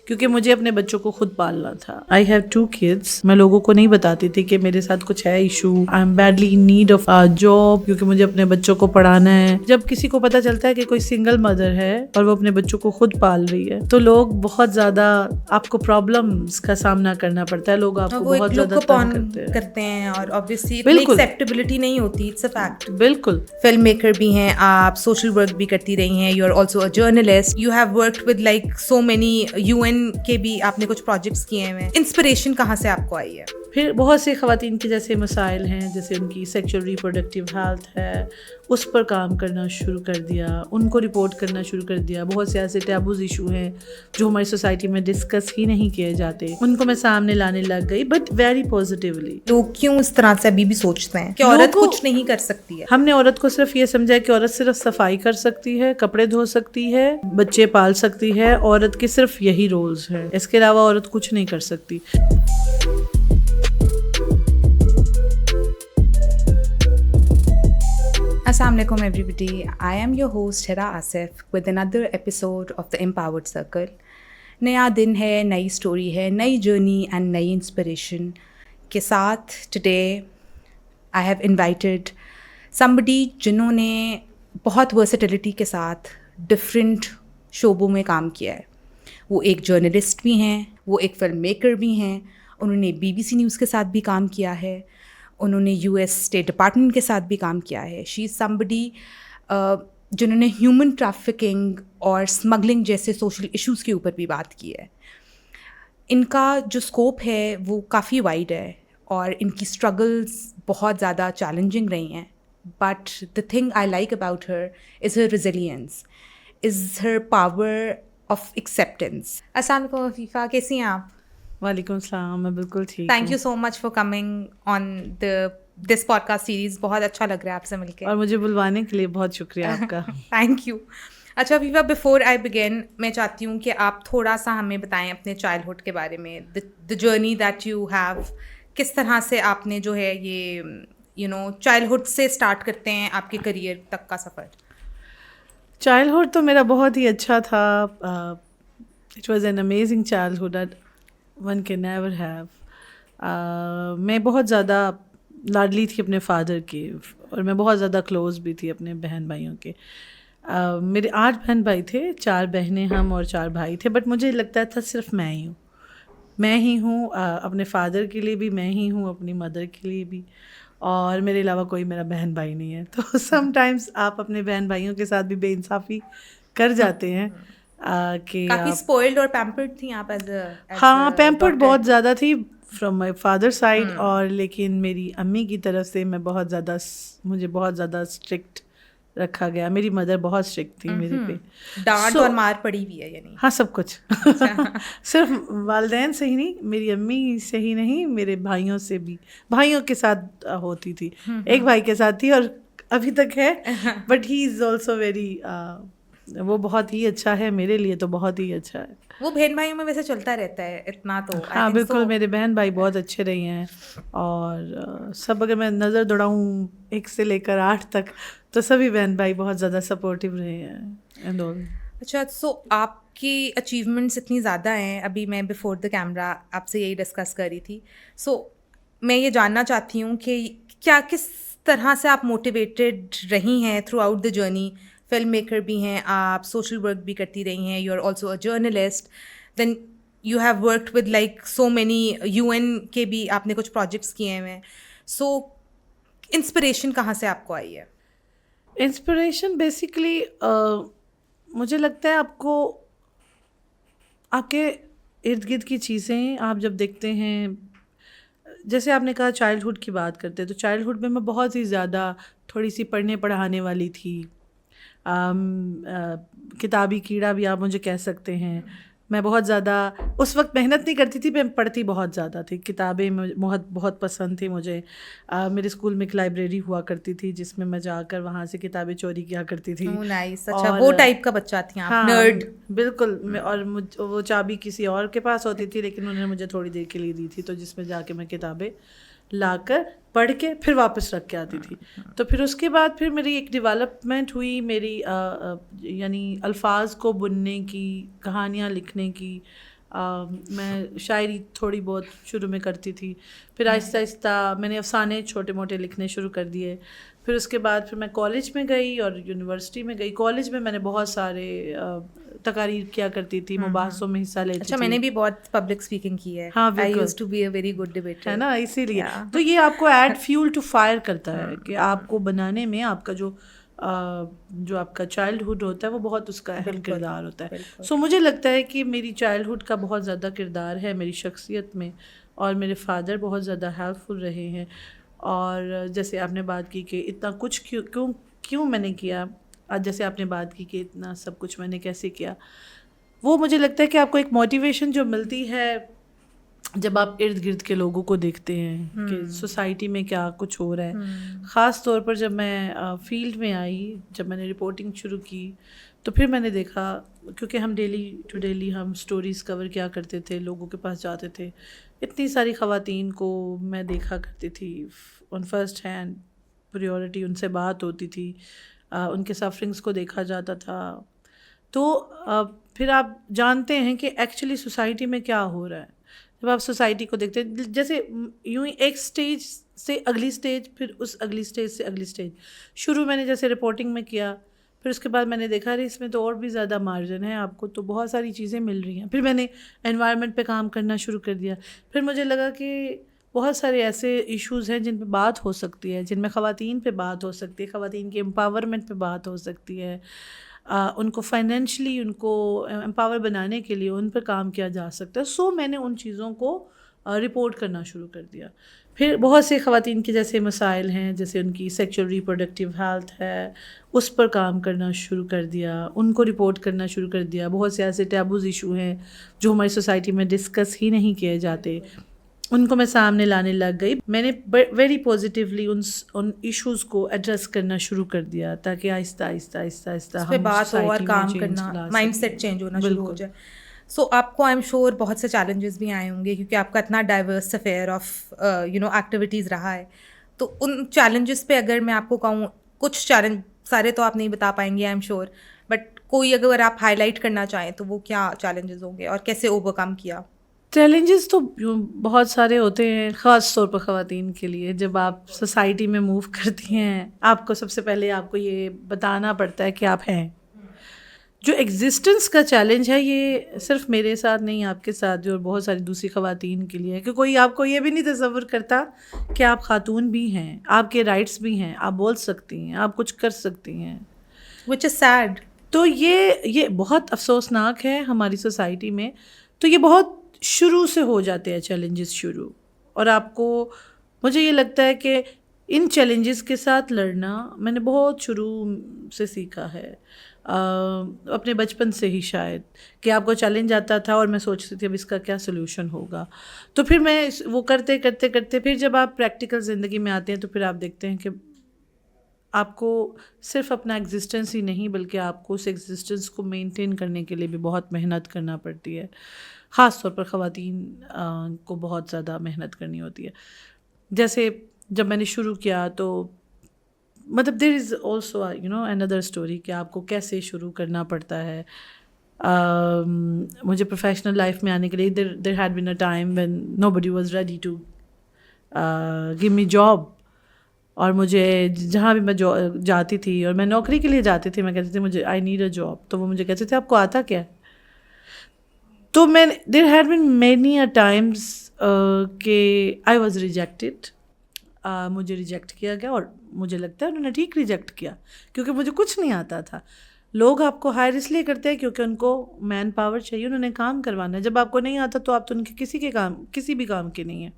کیونکہ مجھے اپنے بچوں کو خود پالنا تھا. I have 2 kids. میں لوگوں کو نہیں بتاتی تھی کہ میرے ساتھ کچھ ہے issue, I am badly in need of job, کیونکہ مجھے اپنے بچوں کو پڑھانا ہے. جب کسی کو پتا چلتا ہے کہ کوئی سنگل مدر ہے اور وہ اپنے بچوں کو خود پال رہی ہے تو لوگ بہت زیادہ آپ کو پرابلمس کا سامنا کرنا پڑتا ہے. لوگ آپ کو بہت زیادہ تنگ کرتے ہیں اور obviously اتنی acceptability نہیں ہوتی. It's a fact. بالکل. فلم میکر بھی ہیں آپ, سوشل ورک بھی کرتی رہی ہیں, you are also a journalist, you have worked with like so many UN کے بھی آپ نے کچھ پروجیکٹس کیے ہیں. انسپریشن کہاں سے آپ کو آئی ہے؟ پھر بہت سی خواتین کے جیسے مسائل ہیں, جیسے ان کی سیکچول ریپروڈکٹیو ہیلتھ ہے, اس پر کام کرنا شروع کر دیا, ان کو رپورٹ کرنا شروع کر دیا. بہت سے ایسے ٹیبوز ایشو ہیں جو ہماری سوسائٹی میں ڈسکس ہی نہیں کیے جاتے, ان کو میں سامنے لانے لگ گئی, بٹ ویری پازیٹیولی. لوگ کیوں اس طرح سے ابھی بھی سوچتے ہیں کہ عورت کچھ نہیں کر سکتی ہے؟ ہم نے عورت کو صرف یہ سمجھا کہ عورت صرف صفائی کر سکتی ہے, کپڑے دھو سکتی ہے, بچے پال سکتی ہے. عورت کے صرف یہی رولز ہیں, اس کے علاوہ عورت کچھ نہیں کر سکتی. السلام علیکم everybody, I am your host Heera Asif with another episode of the empowered circle. نیا دن ہے, نئی اسٹوری ہے, نئی جرنی اینڈ نئی انسپریشن کے ساتھ. Today I have invited somebody جنہوں نے بہت ورسٹیلٹی کے ساتھ ڈفرینٹ شعبوں میں کام کیا ہے. وہ ایک جرنلسٹ بھی ہیں, وہ ایک فلم میکر بھی ہیں, انہوں نے BBC نیوز کے ساتھ بھی کام کیا ہے, انہوں نے US اسٹیٹ ڈپارٹمنٹ کے ساتھ بھی کام کیا ہے. شی از somebody جنہوں نے ہیومن ٹریفکنگ اور اسمگلنگ جیسے سوشل ایشوز کے اوپر بھی بات کی ہے. ان کا جو اسکوپ ہے وہ کافی وائڈ ہے اور ان کی اسٹرگلز بہت زیادہ چیلنجنگ رہی ہیں. But the thing I like about her is Hare resilience, is Hare power of acceptance. السلام علیکم عفیفہ, کیسی ہیں آپ؟ وعلیکم السلام, میں بالکل ٹھیک. Thank you so much for coming on this podcast series. بہت اچھا لگ رہا ہے آپ سے مل کے, اور مجھے بلوانے کے لیے بہت شکریہ آپ کا. Thank you. اچھا عفیفہ, بفور آئی بگین میں چاہتی ہوں کہ آپ تھوڑا سا ہمیں بتائیں اپنے چائلڈہڈ کے بارے میں, the journey that you have. کس طرح سے آپ نے جو ہے یہ چائلڈہڈ سے اسٹارٹ کرتے ہیں آپ کے کریئر تک کا سفر. چائلڈہڈ تو میرا بہت ہی اچھا تھا. It was an amazing childhood that one can never have. میں بہت زیادہ لاڈلی تھی اپنے فادر کی, اور میں بہت زیادہ کلوز بھی تھی اپنے بہن بھائیوں کے. میرے 8 بہن بھائی تھے, 4 بہنیں ہم اور 4 بھائی تھے, بٹ مجھے لگتا تھا صرف میں ہی ہوں اپنے فادر کے لیے بھی, میں ہی ہوں اپنی مدر کے لیے بھی, اور میرے علاوہ کوئی میرا بہن بھائی نہیں ہے. تو سم ٹائمس آپ اپنے بہن بھائیوں کے ساتھ بھی بے انصافی کر جاتے ہیں کہ کافی اسپوائلڈ اور پیمپرڈ تھیں آپ ایز اے. ہاں, پیمپرڈ بہت زیادہ تھی فرام مائی فادر سائڈ, اور لیکن میری امی کی طرف سے مجھے بہت زیادہ اسٹرکٹ رکھا گیا. میری مدر بہت اسٹرکٹ تھی میرے پہ, ڈانٹ اور مار پڑی بھی ہے یعنی. ہاں, سب کچھ. صرف والدین سے ہی نہیں, میری امی سے ہی نہیں, میرے بھائیوں سے بھی. بھائیوں کے ساتھ ہوتی تھی, ایک بھائی کے ساتھ تھی اور ابھی تک ہے, but he is also very, وہ بہت ہی اچھا ہے میرے لیے, تو بہت ہی اچھا ہے. وہ بہن بھائیوں میں ویسے چلتا رہتا ہے اتنا تو. ہاں بالکل, میرے بہن بھائی بہت اچھے رہے ہیں, اور سب اگر میں نظر دوڑاؤں 1 سے لے کر 8 تک تو سبھی بہن بھائی بہت زیادہ سپورٹیو رہے ہیں. اچھا, سو آپ کی اچیومنٹس اتنی زیادہ ہیں. ابھی میں بفور دا کیمرہ آپ سے یہی ڈسکس کر رہی تھی. سو میں یہ جاننا چاہتی ہوں کہ کس طرح سے آپ موٹیویٹیڈ رہی ہیں throughout the journey. Film maker بھی ہیں آپ, سوشل ورک بھی کرتی رہی ہیں, you are also a journalist, then you have worked with like so many UN کے بھی آپ نے کچھ پروجیکٹس کیے ہیں. سو انسپریشن کہاں سے آپ کو آئی ہے؟ انسپریشن بیسیکلی مجھے لگتا ہے آپ کو آپ کے ارد گرد کی چیزیں آپ جب دیکھتے ہیں, جیسے آپ نے کہا چائلڈہڈ کی بات کرتے ہیں, تو چائلڈہڈ میں بہت ہی زیادہ تھوڑی سی پڑھنے پڑھانے والی تھی. کتابی کیڑا بھی آپ مجھے کہہ سکتے ہیں. میں بہت زیادہ اس وقت محنت نہیں کرتی تھی, میں پڑھتی بہت زیادہ تھی. کتابیں بہت پسند تھی مجھے. میرے اسکول میں ایک لائبریری ہوا کرتی تھی جس میں میں جا کر وہاں سے کتابیں چوری کیا کرتی تھی. اچھا, وہ ٹائپ کا بچہ تھی آپ, نرڈ. بالکل, اور وہ چابی کسی اور کے پاس ہوتی تھی, لیکن انہوں نے مجھے تھوڑی دیر کے لیے دی تھی, تو جس میں جا کے میں کتابیں لا کر پڑھ کے پھر واپس رکھ کے آتی تھی. تو پھر اس کے بعد پھر میری ایک ڈیولپمنٹ ہوئی, میری یعنی الفاظ کو بننے کی, کہانیاں لکھنے کی, میں شاعری تھوڑی بہت شروع میں کرتی تھی, پھر آہستہ آہستہ میں نے افسانے چھوٹے موٹے لکھنے شروع کر دیے. پھر اس کے بعد پھر میں کالج میں گئی اور یونیورسٹی میں گئی. کالج میں نے بہت سارے تقاریر کیا کرتی تھی, مباحثوں میں حصہ لیتی تھی. اچھا, میں نے بھی بہت پبلک اسپیکنگ کی ہے. ہاں I used to be a very good debater. ہے نا, اسی لیے تو یہ آپ کو ایڈ فیول ٹو فائر کرتا ہے کہ آپ کو بنانے میں آپ کا جو آپ کا چائلڈہڈ ہوتا ہے وہ بہت اس کا اہم کردار ہوتا ہے. سو مجھے لگتا ہے کہ میری چائلڈہڈ کا بہت زیادہ کردار ہے میری شخصیت میں, اور میرے فادر بہت زیادہ ہیلپ فل رہے ہیں. اور جیسے آپ نے بات کی کہ اتنا کچھ کیوں میں نے کیا, جیسے آپ نے بات کی کہ اتنا سب کچھ میں نے کیسے کیا, وہ مجھے لگتا ہے کہ آپ کو ایک موٹیویشن جو ملتی ہے جب آپ ارد گرد کے لوگوں کو دیکھتے ہیں کہ سوسائٹی میں کیا کچھ ہو رہا ہے. خاص طور پر جب میں فیلڈ میں آئی, جب میں نے رپورٹنگ شروع کی, تو پھر میں نے دیکھا, کیونکہ ہم ڈیلی ٹو ڈیلی ہم سٹوریز کور کیا کرتے تھے, لوگوں کے پاس جاتے تھے, اتنی ساری خواتین کو میں دیکھا کرتی تھی آن فرسٹ ہینڈ پریورٹی, ان سے بات ہوتی تھی, ان کے سفرنگس کو دیکھا جاتا تھا. تو پھر آپ جانتے ہیں کہ ایکچولی سوسائٹی میں کیا ہو رہا ہے. جب آپ سوسائٹی کو دیکھتے ہیں, جیسے یوں ہی ایک اسٹیج سے اگلی اسٹیج, پھر اس اگلی اسٹیج سے اگلی اسٹیج. شروع میں نے جیسے رپورٹنگ میں کیا, پھر اس کے بعد میں نے دیکھا ارے اس میں تو اور بھی زیادہ مارجن ہے, آپ کو تو بہت ساری چیزیں مل رہی ہیں. پھر میں نے انوائرمنٹ پہ کام کرنا شروع کر دیا. پھر مجھے لگا کہ بہت سارے ایسے ایشوز ہیں جن پہ بات ہو سکتی ہے, جن میں خواتین پہ بات ہو سکتی ہے, خواتین کے امپاورمنٹ پہ بات ہو سکتی ہے, ان کو فائنینشلی ان کو امپاور بنانے کے لیے ان پر کام کیا جا سکتا ہے. سو میں نے ان چیزوں کو رپورٹ کرنا شروع کر دیا. پھر بہت سے خواتین کے جیسے مسائل ہیں, جیسے ان کی سیکچول ریپروڈکٹیو ہیلتھ ہے, اس پر کام کرنا شروع کر دیا, ان کو رپورٹ کرنا شروع کر دیا. بہت سے ایسے ٹیبوز ایشو ہیں جو ہماری سوسائٹی میں ڈسکس ہی نہیں کیے جاتے, ان کو میں سامنے لانے لگ گئی. میں نے ویری پازیٹیولی ان ایشوز کو ایڈریس کرنا شروع کر دیا, تاکہ آہستہ آہستہ آہستہ آہستہ اس پہ بات ہو اور کام کرنا, مائنڈ سیٹ چینج ہونا شروع ہو جائے. سو آپ کو آئی ایم شیور بہت سے چیلنجز بھی آئے ہوں گے, کیونکہ آپ کا اتنا ڈائیورس افیئر آف ایکٹیویٹیز رہا ہے. تو ان چیلنجز پہ اگر میں آپ کو کہوں, کچھ چیلنج, سارے تو آپ نہیں بتا پائیں گے آئی ایم شیور, بٹ کوئی اگر آپ ہائی لائٹ کرنا چاہیں تو وہ کیا چیلنجز ہوں گے اور کیسے اوور کم کیا؟ چیلنجز تو بہت سارے ہوتے ہیں, خاص طور پر خواتین کے لیے. جب آپ سوسائٹی میں موو کرتی ہیں, آپ کو سب سے پہلے آپ کو یہ بتانا پڑتا ہے کہ آپ ہیں. جو ایگزسٹنس کا چیلنج ہے یہ صرف میرے ساتھ نہیں, آپ کے ساتھ بھی, اور بہت ساری دوسری خواتین کے لیے ہے, کہ کوئی آپ کو یہ بھی نہیں تصور کرتا کہ آپ خاتون بھی ہیں, آپ کے رائٹس بھی ہیں, آپ بول سکتی ہیں, آپ کچھ کر سکتی ہیں, which is sad. تو یہ بہت افسوسناک ہے ہماری سوسائٹی میں. تو یہ بہت شروع سے ہو جاتے ہیں چیلنجز شروع, اور آپ کو, مجھے یہ لگتا ہے کہ ان چیلنجز کے ساتھ لڑنا میں نے بہت شروع سے سیکھا ہے, اپنے بچپن سے ہی شاید, کہ آپ کو چیلنج آتا تھا اور میں سوچتی تھی اب اس کا کیا سلوشن ہوگا. تو پھر میں وہ کرتے کرتے کرتے پھر جب آپ پریکٹیکل زندگی میں آتے ہیں تو پھر آپ دیکھتے ہیں کہ آپ کو صرف اپنا ایگزسٹنس ہی نہیں, بلکہ آپ کو اس ایگزسٹنس کو مینٹین کرنے کے لیے بھی بہت محنت کرنا پڑتی ہے. خاص طور پر خواتین کو بہت زیادہ محنت کرنی ہوتی ہے. جیسے جب میں نے شروع کیا تو مطلب دیر از آلسو اندر اسٹوری کہ آپ کو کیسے شروع کرنا پڑتا ہے. مجھے پروفیشنل لائف میں آنے کے لیے there had been a time when nobody was ready to give me job, اور مجھے جہاں بھی میں جاتی تھی, اور میں نوکری کے لیے جاتی تھی, میں کہتی تھی مجھے آئی نیڈ اے جاب, تو وہ مجھے کہتے تھے آپ کو آتا کیا ہے. تو میں there had been many a times that I was rejected, مجھے ریجیکٹ کیا گیا, اور مجھے لگتا ہے انہوں نے ٹھیک ریجیکٹ کیا, کیونکہ مجھے کچھ نہیں آتا تھا. لوگ آپ کو ہائر اس لیے کرتے ہیں کیونکہ ان کو مین پاور چاہیے, انہوں نے کام کروانا ہے. جب آپ کو نہیں آتا تو آپ تو ان کے کسی بھی کام کے نہیں ہیں.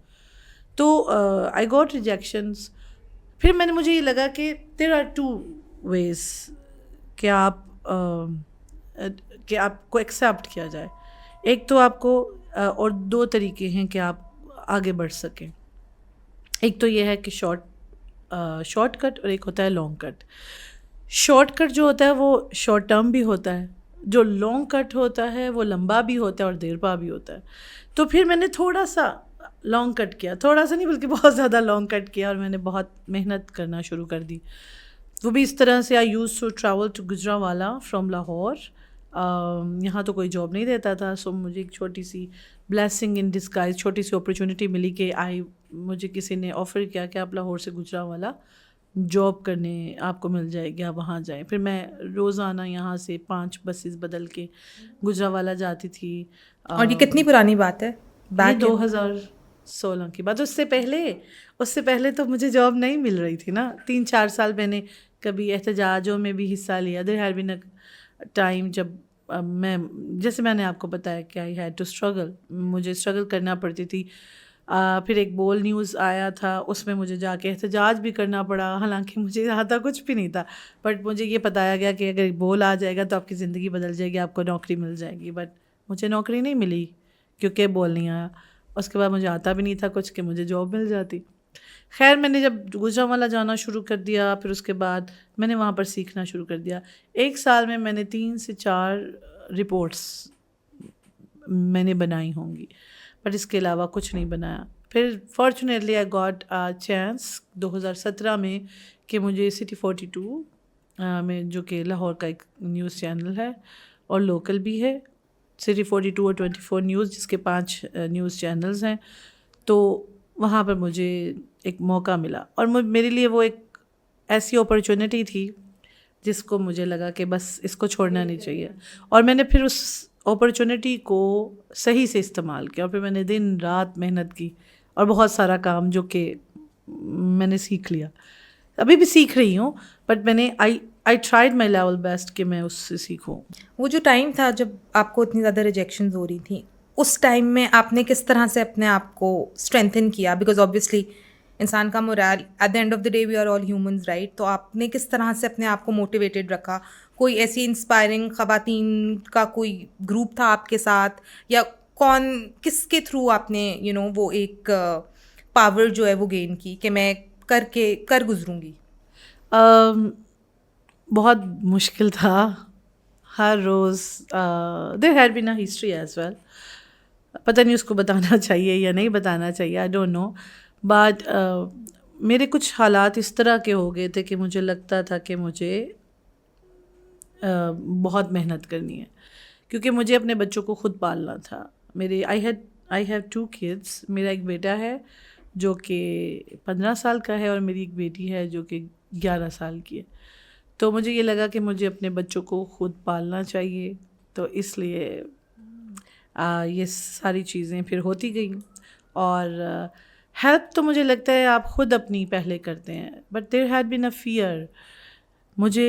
تو آئی گاٹ ریجیکشنس. پھر مجھے یہ لگا کہ دیر آر 2 ways کہ آپ کو ایکسیپٹ کیا جائے. ایک تو آپ کو اور 2 طریقے ہیں کہ آپ آگے بڑھ سکیں. ایک تو یہ ہے کہ شارٹ کٹ, اور ایک ہوتا ہے لانگ کٹ. شارٹ کٹ جو ہوتا ہے وہ شارٹ ٹرم بھی ہوتا ہے, جو لانگ کٹ ہوتا ہے وہ لمبا بھی ہوتا ہے اور دیر پا بھی ہوتا ہے. تو پھر میں نے تھوڑا سا لانگ کٹ کیا, تھوڑا سا نہیں بلکہ بہت زیادہ لانگ کٹ کیا, اور میں نے بہت محنت کرنا شروع کر دی. وہ بھی اس طرح سے, I use to travel to Gujranwala from Lahore. یہاں تو کوئی جاب نہیں دیتا تھا. سو مجھے ایک چھوٹی سی بلیسنگ ان ڈسگائز, چھوٹی سی اپرچونیٹی ملی کہ مجھے کسی نے آفر کیا کہ آپ لاہور سے گجرانوالہ جاب کرنے آپ کو مل جائے گی, آپ وہاں جائیں. پھر میں روزانہ یہاں سے 5 بسز بدل کے گجرانوالہ جاتی تھی. اور یہ کتنی پرانی بات ہے؟ یہ 2016 کی بات. اس سے پہلے تو مجھے جاب نہیں مل رہی تھی نا. 3-4 سال میں نے کبھی احتجاجوں میں بھی حصہ لیا. دیر ہیڈ بین اے ٹائم جب جیسے میں نے آپ کو بتایا کہ آئی ہیڈ ٹو اسٹرگل, مجھے اسٹرگل کرنا پڑتی تھی. پھر ایک بول نیوز آیا تھا, اس میں مجھے جا کے احتجاج بھی کرنا پڑا, حالانکہ مجھے آتا کچھ بھی نہیں تھا. بٹ مجھے یہ بتایا گیا کہ اگر بول آ جائے گا تو آپ کی زندگی بدل جائے گی, آپ کو نوکری مل جائے گی. بٹ مجھے نوکری نہیں ملی کیونکہ بول نہیں آیا. اس کے بعد مجھے آتا بھی نہیں تھا کچھ کہ مجھے جاب مل جاتی. خیر میں نے جب گجرانوالہ جانا شروع کر دیا, پھر اس کے بعد میں نے وہاں پر سیکھنا شروع کر دیا. 1 سال میں نے 3 سے 4 رپورٹس میں نے بنائی ہوں گی, بٹ اس کے علاوہ کچھ نہیں بنایا. پھر فارچونیٹلی آئی گاٹ چانس 2017 میں کہ مجھے سٹی 42 میں, جو کہ لاہور کا ایک نیوز چینل ہے اور لوکل بھی ہے, سٹی 42 اور 24 نیوز, جس کے 5 نیوز چینلز ہیں, تو وہاں پر مجھے ایک موقع ملا. اور میرے لیے وہ ایک ایسی اپرچونیٹی تھی جس کو مجھے لگا کہ بس اس کو چھوڑنا نہیں چاہیے. اور میں نے پھر اس اپرچونیٹی کو صحیح سے استعمال کیا, اور پھر میں نے دن رات محنت کی اور بہت سارا کام جو کہ میں نے سیکھ لیا. ابھی بھی سیکھ رہی ہوں, بٹ میں نے I tried my level best کہ میں اس سے سیکھوں. وہ جو ٹائم تھا جب آپ کو اتنی زیادہ ریجیکشنز ہو رہی تھیں, اس ٹائم میں آپ نے کس طرح سے اپنے آپ کو اسٹرینتھن کیا؟ بیکاز آبویسلی انسان کا moral at the end of the day we are all humans, right? تو آپ نے کس طرح سے اپنے آپ کو موٹیویٹیڈ رکھا؟ کوئی ایسی انسپائرنگ خواتین کا کوئی گروپ تھا آپ کے ساتھ, یا کس کے تھرو آپ نے وہ ایک پاور جو ہے وہ گین کی کہ میں کر گزروں گی؟ بہت مشکل تھا ہر روز. There had been a history as well. پتہ نہیں اس کو بتانا چاہیے یا نہیں بتانا چاہیے, آئی ڈونٹ نو. بٹ میرے کچھ حالات اس طرح کے ہو گئے تھے کہ مجھے لگتا تھا کہ مجھے بہت محنت کرنی ہے, کیونکہ مجھے اپنے بچوں کو خود پالنا تھا. I have 2 kids. میرا ایک بیٹا ہے جو کہ 15 سال کا ہے, اور میری ایک بیٹی ہے جو کہ 11 سال کی ہے. تو مجھے یہ لگا کہ مجھے اپنے بچوں کو خود پالنا چاہیے, تو اس لیے یہ ساری چیزیں پھر ہوتی گئیں. اور ہیلپ تو مجھے لگتا ہے آپ خود اپنی پہلے کرتے ہیں, but there had been a fair. مجھے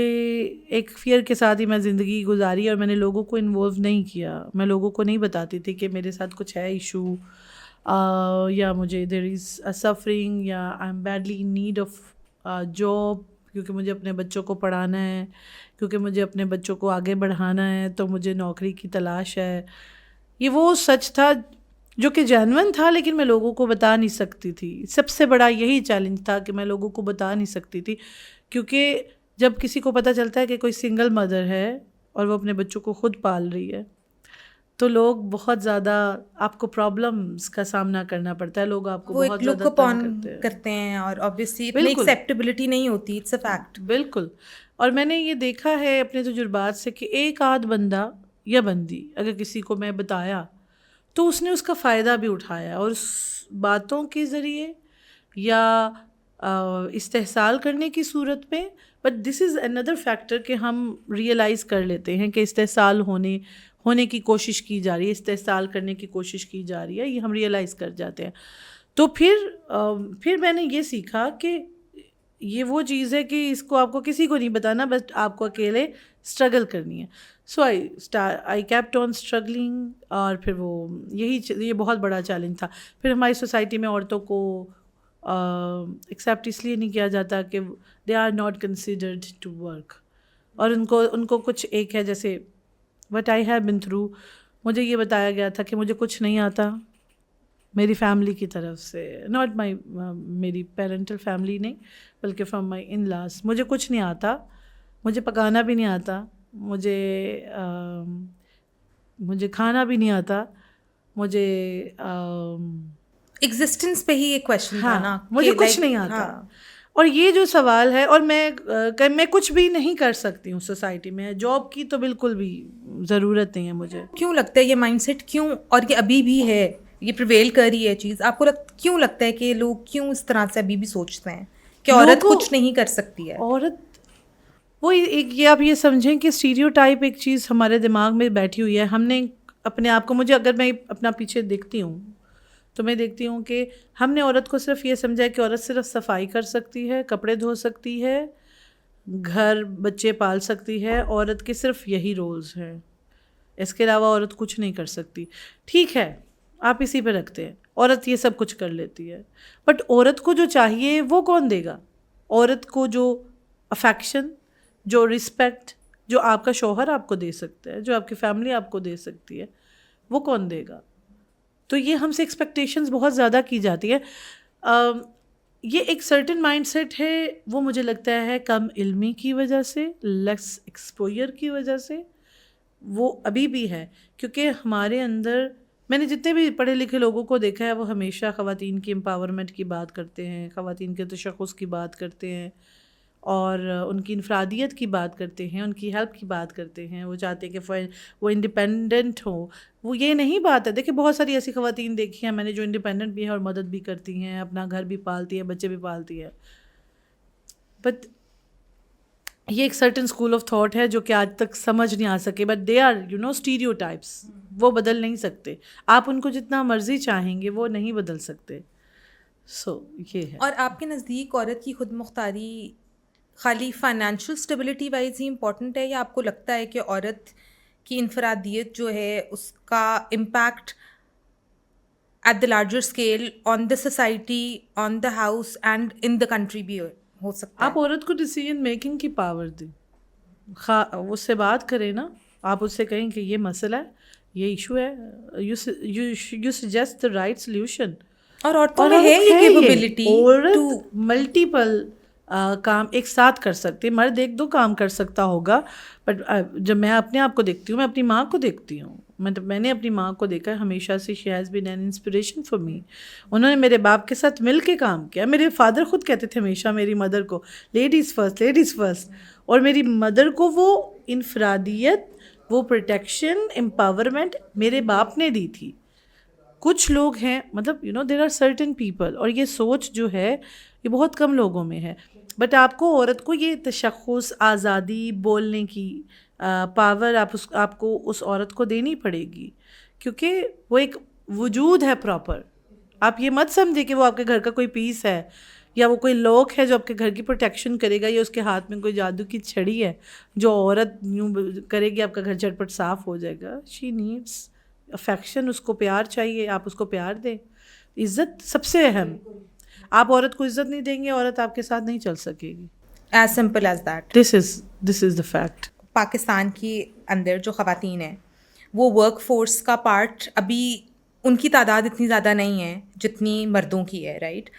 ایک فیئر کے ساتھ ہی میں زندگی گزاری, اور میں نے لوگوں کو انوالو نہیں کیا. میں لوگوں کو نہیں بتاتی تھی کہ میرے ساتھ کچھ ہے ایشو, یا مجھے دیر از اے سفرنگ, یا I am badly in need of job, کیونکہ مجھے اپنے بچوں کو پڑھانا ہے, کیونکہ مجھے اپنے بچوں کو آگے بڑھانا ہے, تو مجھے نوکری کی تلاش ہے. یہ وہ سچ تھا جو کہ جینون تھا, لیکن میں لوگوں کو بتا نہیں سکتی تھی. سب سے بڑا یہی چیلنج تھا کہ میں لوگوں کو بتا نہیں سکتی تھی, کیونکہ جب کسی کو پتہ چلتا ہے کہ کوئی سنگل مدر ہے اور وہ اپنے بچوں کو خود پال رہی ہے, تو لوگ بہت زیادہ آپ کو پرابلمس کا سامنا کرنا پڑتا ہے. لوگ آپ کو بہت زیادہ تنگ کرتے ہیں, اور obviously اتنی ایکسیپٹیبلٹی نہیں ہوتی. It's a fact. بالکل. اور میں نے یہ دیکھا ہے اپنے تجربات سے کہ ایک آدھ بندہ یا بندی اگر کسی کو میں بتایا تو اس نے اس کا فائدہ بھی اٹھایا, اور اس باتوں کے ذریعے یا استحصال کرنے کی صورت میں. But this is another factor کہ ہم ریئلائز کر لیتے ہیں کہ استحصال ہونے کی کوشش کی جا رہی ہے, استحصال کرنے کی کوشش کی جا رہی ہے, یہ ہم ریئلائز کر جاتے ہیں. تو پھر میں نے یہ سیکھا کہ یہ وہ چیز ہے کہ اس کو آپ کو کسی کو نہیں بتانا, بس آپ کو اکیلے اسٹرگل کرنی ہے. سو آئی کیپٹ آن اسٹرگلنگ. اور پھر یہ بہت بڑا چیلنج تھا. پھر ہماری سوسائٹی میں عورتوں کو ایکسیپٹ اس لیے نہیں کیا جاتا کہ they are not considered to work, اور ان کو کچھ ایک ہے, جیسے what I have been through. مجھے یہ بتایا گیا تھا کہ مجھے کچھ نہیں آتا میری فیملی کی طرف سے, ناٹ میری پیرنٹل فیملی نہیں, بلکہ فرام مائی ان لاس. مجھے کچھ نہیں آتا, مجھے پکانا بھی نہیں آتا, مجھے کھانا بھی نہیں آتا, مجھے ایگزسٹنس پہ ہی ایک کویشچن تھا نا, مجھے کچھ نہیں آتا. اور یہ جو سوال ہے، اور میں کچھ بھی نہیں کر سکتی ہوں سوسائٹی میں، جاب کی تو بالکل بھی ضرورت نہیں ہے مجھے. کیوں لگتا ہے یہ مائنڈ سیٹ کیوں، اور یہ ابھی بھی ہے، یہ پریویل کر رہی ہے چیز؟ آپ کو کیوں لگتا ہے کہ لوگ کیوں اس طرح سے ابھی بھی سوچتے ہیں کہ عورت کچھ نہیں کر سکتی ہے؟ عورت وہ ایک، یہ آپ یہ سمجھیں کہ اسٹیریوٹائپ ایک چیز ہمارے دماغ میں بیٹھی ہوئی ہے. ہم نے اپنے آپ کو، مجھے اگر میں اپنا پیچھے دیکھتی ہوں تو میں دیکھتی ہوں کہ ہم نے عورت کو صرف یہ سمجھا ہے کہ عورت صرف صفائی کر سکتی ہے، کپڑے دھو سکتی ہے، گھر بچے پال سکتی ہے. عورت کے صرف یہی رولز ہیں، اس کے علاوہ عورت کچھ نہیں کر سکتی. ٹھیک ہے، آپ اسی پہ رکھتے ہیں، عورت یہ سب کچھ کر لیتی ہے، بٹ عورت کو جو چاہیے وہ کون دے گا؟ عورت کو جو افیکشن، جو رسپیکٹ، جو آپ کا شوہر آپ کو دے سکتا ہے، جو آپ کی فیملی آپ کو دے سکتی ہے، وہ کون دے گا؟ تو یہ ہم سے ایکسپیکٹیشنز بہت زیادہ کی جاتی ہے. یہ ایک سرٹن مائنڈ سیٹ ہے، وہ مجھے لگتا ہے کم علمی کی وجہ سے، لیس ایکسپوئر کی وجہ سے وہ ابھی بھی ہے. کیونکہ ہمارے اندر، میں نے جتنے بھی پڑھے لکھے لوگوں کو دیکھا ہے، وہ ہمیشہ خواتین کی امپاورمنٹ کی بات کرتے ہیں، خواتین کے تشخص کی بات کرتے ہیں، اور ان کی انفرادیت کی بات کرتے ہیں، ان کی ہیلپ کی بات کرتے ہیں. وہ چاہتے ہیں کہ وہ انڈیپینڈنٹ ہوں. وہ یہ نہیں بات ہے، دیکھیں بہت ساری ایسی خواتین دیکھی ہیں میں نے جو انڈیپینڈنٹ بھی ہیں اور مدد بھی کرتی ہیں، اپنا گھر بھی پالتی ہے، بچے بھی پالتی ہے. بٹ یہ ایک سرٹن اسکول آف تھاٹ ہے جو کہ آج تک سمجھ نہیں آ سکے. بٹ دے آر اسٹیریوٹائپس، وہ بدل نہیں سکتے. آپ ان کو جتنا مرضی چاہیں گے وہ نہیں بدل سکتے. سو یہ ہے. اور آپ کے نزدیک عورت کی خود مختاری خالی فائنینشیل اسٹیبلٹی وائز ہی امپورٹنٹ ہے، یا آپ کو لگتا ہے کہ عورت کی انفرادیت جو ہے اس کا impact at the larger scale on the society, on the house and in the country بھی ہو سکتا ہے؟ آپ عورت کو ڈیسیجن میکنگ کی پاور دیں، اس سے بات کریں نا. آپ اس سے کہیں کہ یہ مسئلہ ہے، یہ ایشو ہے، you suggest the right solution. اور عورتوں میں ہے یہ کیپیبلٹی، عورت ملٹیپل کام ایک ساتھ کر سکتی ہے. مرد ایک دو کام کر سکتا ہوگا، بٹ جب میں اپنے آپ کو دیکھتی ہوں، میں اپنی ماں کو دیکھتی ہوں، میں نے اپنی ماں کو دیکھا ہے ہمیشہ سے. She has been an inspiration for me. انہوں نے میرے باپ کے ساتھ مل کے کام کیا. میرے فادر خود کہتے تھے ہمیشہ میری مدر کو، لیڈیز فرسٹ، لیڈیز فرسٹ. اور میری مدر کو وہ انفرادیت، وہ پروٹیکشن، امپاورمنٹ میرے باپ نے دی تھی. کچھ لوگ ہیں، مطلب دیر آر سرٹن پیپل، اور یہ سوچ جو ہے یہ بہت کم لوگوں میں ہے. بٹ آپ کو، عورت کو یہ تشخص، آزادی، بولنے کی پاور آپ کو اس عورت کو دینی پڑے گی، کیونکہ وہ ایک وجود ہے پراپر. آپ یہ مت سمجھے کہ وہ آپ کے گھر کا کوئی پیس ہے، یا وہ کوئی لوک ہے جو آپ کے گھر کی پروٹیکشن کرے گا، یا اس کے ہاتھ میں کوئی جادو کی چھڑی ہے جو عورت یوں کرے گی آپ کا گھر جھٹپٹ صاف ہو جائے گا. شی نیڈس افیکشن، اس کو پیار چاہیے، آپ اس کو پیار دیں. عزت سب سے اہم. آپ عورت کو عزت نہیں دیں گے، عورت آپ کے ساتھ نہیں چل سکے گی. As simple as that. This is the fact. Pakistan کے اندر جو خواتین ہیں وہ ورک فورس کا پارٹ، ابھی ان کی تعداد اتنی زیادہ نہیں ہے جتنی مردوں کی ہے، رائٹ؟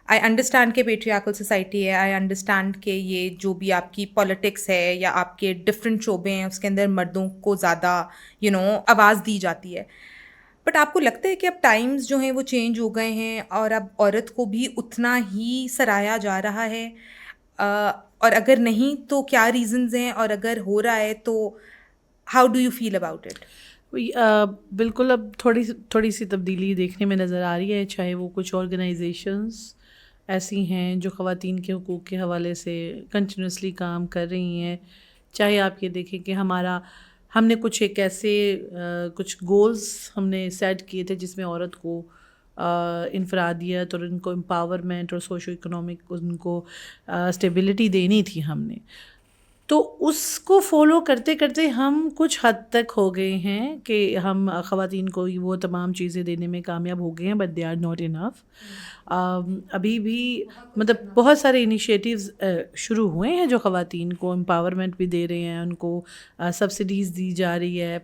آئی انڈرسٹینڈ کہ پیٹریارکل سوسائٹی ہے، آئی انڈرسٹینڈ کہ یہ جو بھی آپ کی پالیٹکس ہے یا آپ کے ڈفرینٹ شعبے ہیں اس کے اندر مردوں کو زیادہ آواز دی جاتی ہے. بٹ آپ کو لگتا ہے کہ اب ٹائمز جو ہیں وہ چینج ہو گئے ہیں اور اب عورت کو بھی اتنا ہی سراہا جا رہا ہے؟ اور اگر نہیں تو کیا ریزنز ہیں، اور اگر ہو رہا ہے تو how do you feel about it? بالکل، اب تھوڑی سی تبدیلی دیکھنے میں نظر آ رہی ہے. چاہے وہ کچھ آرگنائزیشنز ایسی ہیں جو خواتین کے حقوق کے حوالے سے کنٹینیوسلی کام کر رہی ہیں، چاہے آپ یہ دیکھیں کہ ہم نے کچھ ایک ایسے کچھ گولز ہم نے سیٹ کیے تھے جس میں عورت کو انفرادیت اور ان کو امپاورمنٹ اور سوشو اکنامک ان کو اسٹیبلٹی دینی تھی ہم نے. تو اس کو فالو کرتے کرتے ہم کچھ حد تک ہو گئے ہیں کہ ہم خواتین کو وہ تمام چیزیں دینے میں کامیاب ہو گئے ہیں، but they are not enough. ابھی بھی مطلب بہت سارے انیشیٹیوز شروع ہوئے ہیں جو خواتین کو امپاورمنٹ بھی دے رہے ہیں، ان کو سبسڈیز دی جا رہی ہے.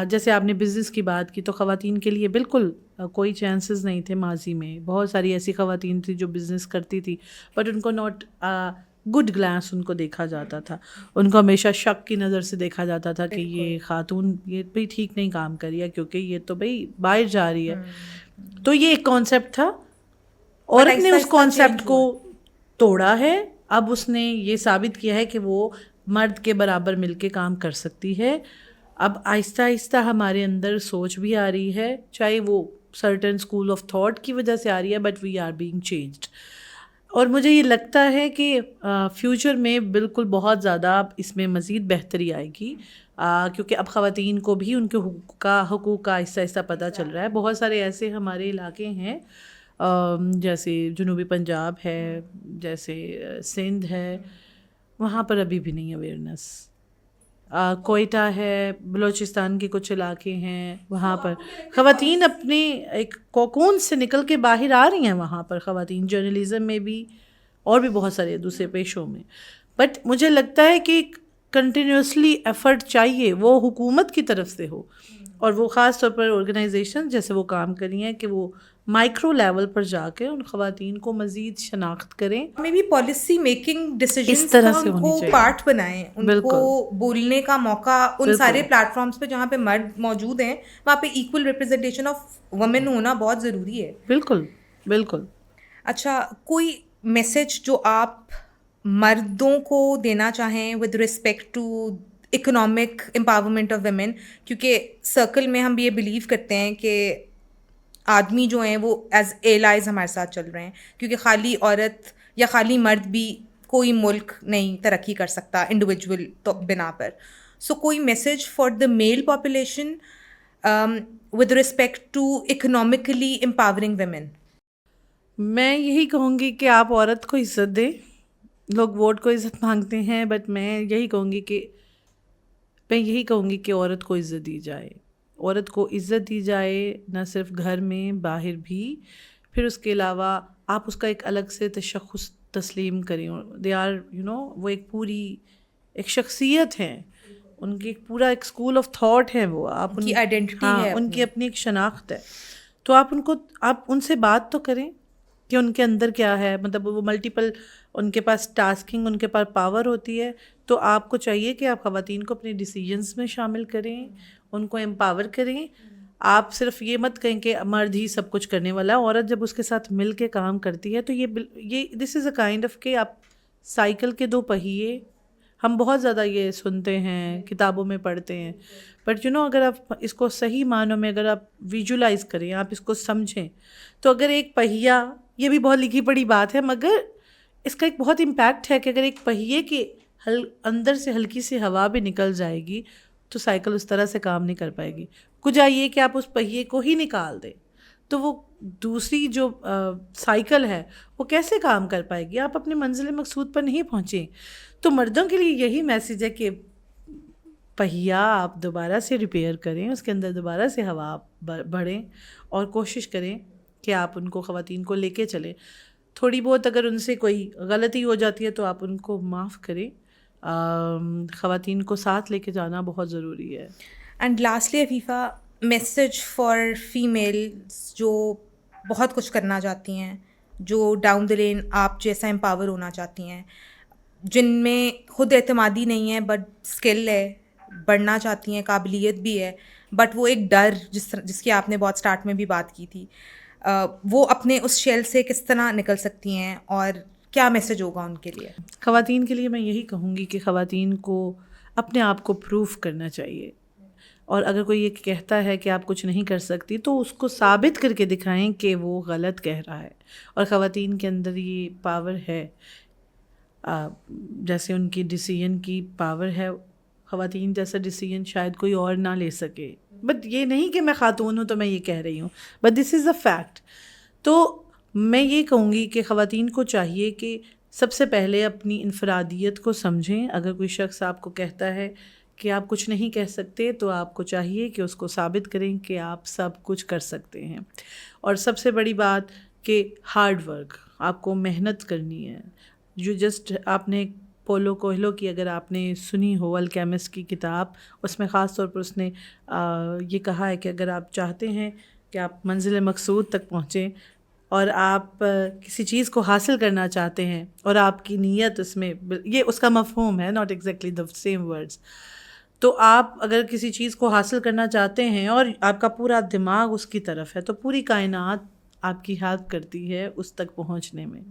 جیسے آپ نے بزنس کی بات کی، تو خواتین کے لیے بالکل کوئی چانسز نہیں تھے ماضی میں. بہت ساری ایسی خواتین تھیں جو بزنس کرتی تھی، بٹ ان کو ناٹ گڈ گلانس ان کو دیکھا جاتا تھا. ان کو ہمیشہ شک کی نظر سے دیکھا جاتا تھا کہ یہ خاتون یہ بھائی ٹھیک نہیں کام کری ہے، کیونکہ یہ تو بھائی باہر جا رہی ہے. تو یہ ایک کانسیپٹ تھا. عورت نے اس کانسیپٹ کو توڑا ہے, اب اس نے یہ ثابت کیا ہے کہ وہ مرد کے برابر مل کے کام کر سکتی ہے. اب آہستہ آہستہ ہمارے اندر سوچ بھی آ رہی ہے, چاہے وہ سرٹن اسکول آف تھاٹ کی وجہ سے آ رہی ہے, but we are being changed. اور مجھے یہ لگتا ہے کہ فیوچر میں بالکل بہت زیادہ اس میں مزید بہتری آئے گی, کیونکہ اب خواتین کو بھی ان کے حقوق کا آہستہ آہستہ پتہ چل رہا ہے. بہت سارے ایسے ہمارے علاقے ہیں جیسے جنوبی پنجاب ہے, جیسے سندھ ہے, وہاں پر ابھی بھی نہیں اویئرنیس. کوئٹہ ہے, بلوچستان کے کچھ علاقے ہیں, وہاں پر خواتین اپنے ایک کوکون سے نکل کے باہر آ رہی ہیں. وہاں پر خواتین جرنلزم میں بھی اور بھی بہت سارے دوسرے پیشوں میں. بٹ مجھے لگتا ہے کہ کنٹینیوسلی ایفرٹ چاہیے, وہ حکومت کی طرف سے ہو, اور وہ خاص طور پر آرگنائزیشن جیسے وہ کام کر رہی ہیں کہ وہ مائکرو لیول پر جا کے ان خواتین کو مزید شناخت کریں. میں بھی پالیسی میکنگ ڈیسیجنز اس طرح کا سے ان ہونی کو چاہیے. پارٹ بنائیں, ان کو بولنے کا موقع ان سارے پلیٹ فارمز پہ جہاں پہ مرد موجود ہیں وہاں پہ ایکول ریپرزنٹیشن آف وومن ہونا بہت ضروری ہے. بالکل بالکل. اچھا, کوئی میسج جو آپ مردوں کو دینا چاہیں with respect to economic empowerment of women, کیونکہ سرکل میں ہم یہ بلیو کرتے ہیں کہ آدمی جو ہیں وہ ایز ایلائز ہمارے ساتھ چل رہے ہیں, کیونکہ خالی عورت یا خالی مرد بھی کوئی ملک نہیں ترقی کر سکتا انڈیویجول بنا پر. سو کوئی message for the male population with respect to economically empowering women? میں یہی کہوں گی کہ آپ عورت کو عزت دیں. لوگ ووٹ کو عزت مانگتے ہیں, بٹ میں یہی کہوں گی کہ عورت کو عزت دی جائے. عورت کو عزت دی جائے نہ صرف گھر میں, باہر بھی. پھر اس کے علاوہ آپ اس کا ایک الگ سے تشخص تسلیم کریں. دے آر وہ ایک پوری ایک شخصیت ہے, ان کی ایک پورا ایک اسکول آف تھاٹ ہے, وہ آپ کی آئیڈینٹی ہے, ان کی اپنی ایک شناخت ہے. تو آپ ان سے بات تو کریں کہ ان کے اندر کیا ہے. مطلب وہ ملٹیپل, ان کے پاس ٹاسکنگ, ان کے پاس پاور ہوتی ہے. تو آپ کو چاہیے کہ آپ خواتین کو اپنے ڈیسیجنس میں شامل کریں, ان کو امپاور کریں. آپ صرف یہ مت کہیں کہ مرد ہی سب کچھ کرنے والا ہے. عورت جب اس کے ساتھ مل کے کام کرتی ہے تو یہ دس از اے کائنڈ آف کہ آپ سائیکل کے دو پہیے. ہم بہت زیادہ یہ سنتے ہیں, کتابوں میں پڑھتے ہیں, بٹ اگر آپ اس کو صحیح معنوں میں اگر آپ ویژولائز کریں, آپ اس کو سمجھیں, تو اگر ایک پہیا, یہ بھی بہت لکھی پڑی بات ہے مگر اس کا ایک بہت امپیکٹ ہے کہ اگر ایک پہیے کے اندر سے ہلکی سی ہوا بھی نکل جائے گی تو سائیکل اس طرح سے کام نہیں کر پائے گی. کچھ یہ کہ آپ اس پہیے کو ہی نکال دیں تو وہ دوسری جو سائیکل ہے وہ کیسے کام کر پائے گی, آپ اپنے منزل مقصود پر نہیں پہنچیں. تو مردوں کے لیے یہی میسیج ہے کہ پہیا آپ دوبارہ سے ریپیئر کریں, اس کے اندر دوبارہ سے ہوا بڑھیں اور کوشش کریں کہ آپ ان کو, خواتین کو لے کے چلیں. تھوڑی بہت اگر ان سے کوئی غلطی ہو جاتی ہے تو آپ ان کو معاف کریں. خواتین کو ساتھ لے کے جانا بہت ضروری ہے. And lastly Afifa, message for females جو بہت کچھ کرنا چاہتی ہیں, جو ڈاؤن دا لین آپ جیسا امپاور ہونا چاہتی ہیں, جن میں خود اعتمادی نہیں ہے بٹ اسکل ہے, بڑھنا چاہتی ہیں, قابلیت بھی ہے, بٹ وہ ایک ڈر جس کی آپ نے بہت اسٹارٹ میں بھی بات کی تھی, وہ اپنے اس شیل سے کس طرح نکل سکتی ہیں اور کیا میسج ہوگا ان کے لیے؟ خواتین کے لیے میں یہی کہوں گی کہ خواتین کو اپنے آپ کو پروف کرنا چاہیے, اور اگر کوئی یہ کہتا ہے کہ آپ کچھ نہیں کر سکتی تو اس کو ثابت کر کے دکھائیں کہ وہ غلط کہہ رہا ہے. اور خواتین کے اندر یہ پاور ہے, جیسے ان کی ڈیسیژن کی پاور ہے, خواتین جیسا ڈیسیژن شاید کوئی اور نہ لے سکے. بٹ یہ نہیں کہ میں خاتون ہوں تو میں یہ کہہ رہی ہوں, but this is a fact. تو میں یہ کہوں گی کہ خواتین کو چاہیے کہ سب سے پہلے اپنی انفرادیت کو سمجھیں. اگر کوئی شخص آپ کو کہتا ہے کہ آپ کچھ نہیں کہہ سکتے تو آپ کو چاہیے کہ اس کو ثابت کریں کہ آپ سب کچھ کر سکتے ہیں. اور سب سے بڑی بات کہ ہارڈ ورک, آپ کو محنت کرنی ہے. جو جسٹ آپ نے پولو کوہلو کی اگر آپ نے سنی ہو الکیمسٹ کی کتاب, اس میں خاص طور پر اس نے یہ کہا ہے کہ اگر آپ چاہتے ہیں کہ آپ منزل مقصود تک پہنچیں اور آپ کسی چیز کو حاصل کرنا چاہتے ہیں اور آپ کی نیت اس میں, یہ اس کا مفہوم ہے, not exactly the same words, تو آپ اگر کسی چیز کو حاصل کرنا چاہتے ہیں اور آپ کا پورا دماغ اس کی طرف ہے تو پوری کائنات آپ کی ہیلپ کرتی ہے اس تک پہنچنے میں.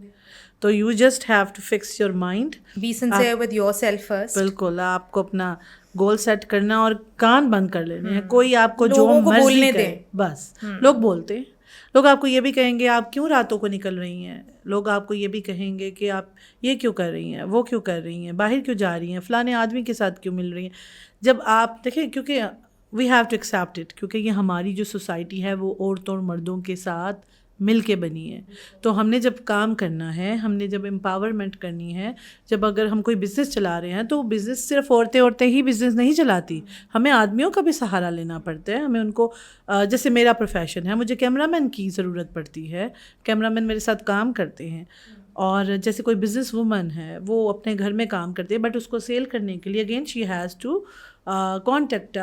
تو you just have to fix your mind. Be sincere with yourself first. بالکل آپ کو اپنا گول سیٹ کرنا اور کان بند کر لینے ہیں. کوئی آپ کو جو لوگوں کو مرضی بولنے کرے, دیں. بس لوگ بولتے ہیں. لوگ آپ کو یہ بھی کہیں گے آپ کیوں راتوں کو نکل رہی ہیں. لوگ آپ کو یہ بھی کہیں گے کہ آپ یہ کیوں کر رہی ہیں, وہ کیوں کر رہی ہیں, باہر کیوں جا رہی ہیں, فلانے آدمی کے ساتھ کیوں مل رہی ہیں. جب آپ دیکھیں, کیونکہ we have to accept it, کیونکہ یہ ہماری جو سوسائٹی ہے وہ عورتوں اور مردوں کے ساتھ مل کے بنی ہے. تو ہم نے جب کام کرنا ہے, ہم نے جب امپاورمنٹ کرنی ہے, جب اگر ہم کوئی بزنس چلا رہے ہیں تو بزنس صرف عورتیں ہی بزنس نہیں چلاتی, ہمیں آدمیوں کا بھی سہارا لینا پڑتا ہے. ہمیں ان کو, جیسے میرا پروفیشن ہے, مجھے کیمرہ مین کی ضرورت پڑتی ہے, کیمرہ مین میرے ساتھ کام کرتے ہیں. اور جیسے کوئی بزنس وومن ہے وہ اپنے گھر میں کام کرتی ہے, بٹ اس کو سیل کرنے کے لیے again she has to contact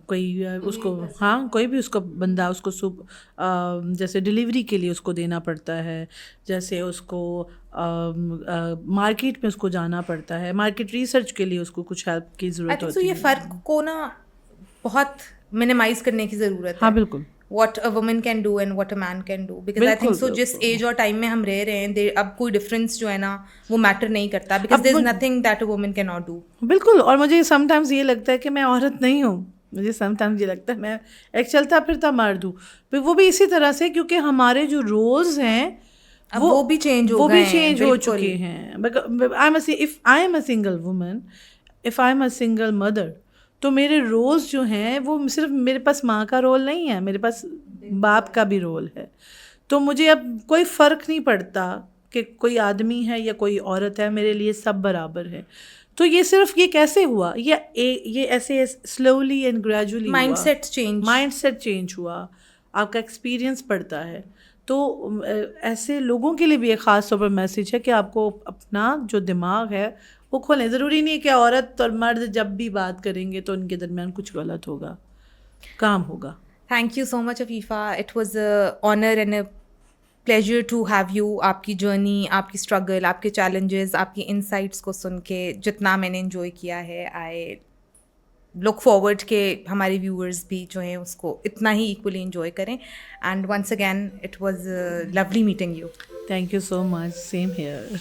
کوئی اس کو, ہاں کوئی بھی اس کو بندہ اس کو جیسے ڈلیوری کے لیے اس کو دینا پڑتا ہے, جیسے اس کو مارکیٹ میں اس کو جانا پڑتا ہے, مارکیٹ ریسرچ کے لیے اس کو کچھ ہیلپ کی ضرورت ہوتی ہے. یہ فرق کو نا بہت منیمائز کرنے کی ضرورت ہے. ہاں بالکل. what a woman can do and what a man can do, because I think so جس ایج اور ٹائم میں ہم رہ رہے ہیں اب کوئی ڈفرینس جو ہے نا وہ میٹر نہیں کرتا, because there is nothing that a woman cannot do. بالکل. اور مجھے سم ٹائمز یہ لگتا ہے کہ میں عورت نہیں ہوں, مجھے سم ٹائمز یہ لگتا ہے میں ایک چلتا پھرتا مرد ہوں, وہ بھی اسی طرح سے, کیونکہ ہمارے جو رولز ہیں وہ بھی چینج ہو چکے ہیں. if I am a single woman, if I am a single mother, تو میرے رولز جو ہیں وہ صرف میرے پاس ماں کا رول نہیں ہے, میرے پاس باپ کا بھی رول ہے. تو مجھے اب کوئی فرق نہیں پڑتا کہ کوئی آدمی ہے یا کوئی عورت ہے, میرے لیے سب برابر ہے. تو یہ صرف یہ کیسے ہوا, یہ ایسے slowly and gradually mindset change ہوا, آپ کا ایکسپیرئنس پڑتا ہے. تو ایسے لوگوں کے لیے بھی ایک خاص طور پر میسیج ہے کہ آپ کو اپنا جو دماغ ہے وہ کھولیں. ضروری نہیں کہ عورت اور مرد جب بھی بات کریں گے تو ان کے درمیان کچھ غلط ہوگا, کام ہوگا. Thank you so much Afifa, it was a honour and a pleasure to have you. آپ کی جرنی, آپ کی اسٹرگل, آپ کے چیلنجز, آپ کی انسائٹس کو سن کے جتنا میں نے انجوائے کیا ہے, آئی لک فارورڈ کہ ہمارے ویورز بھی جو ہیں اس کو اتنا ہی ایکولی انجوائے کریں. And once again it was lovely meeting you. Thank you so much, same hair.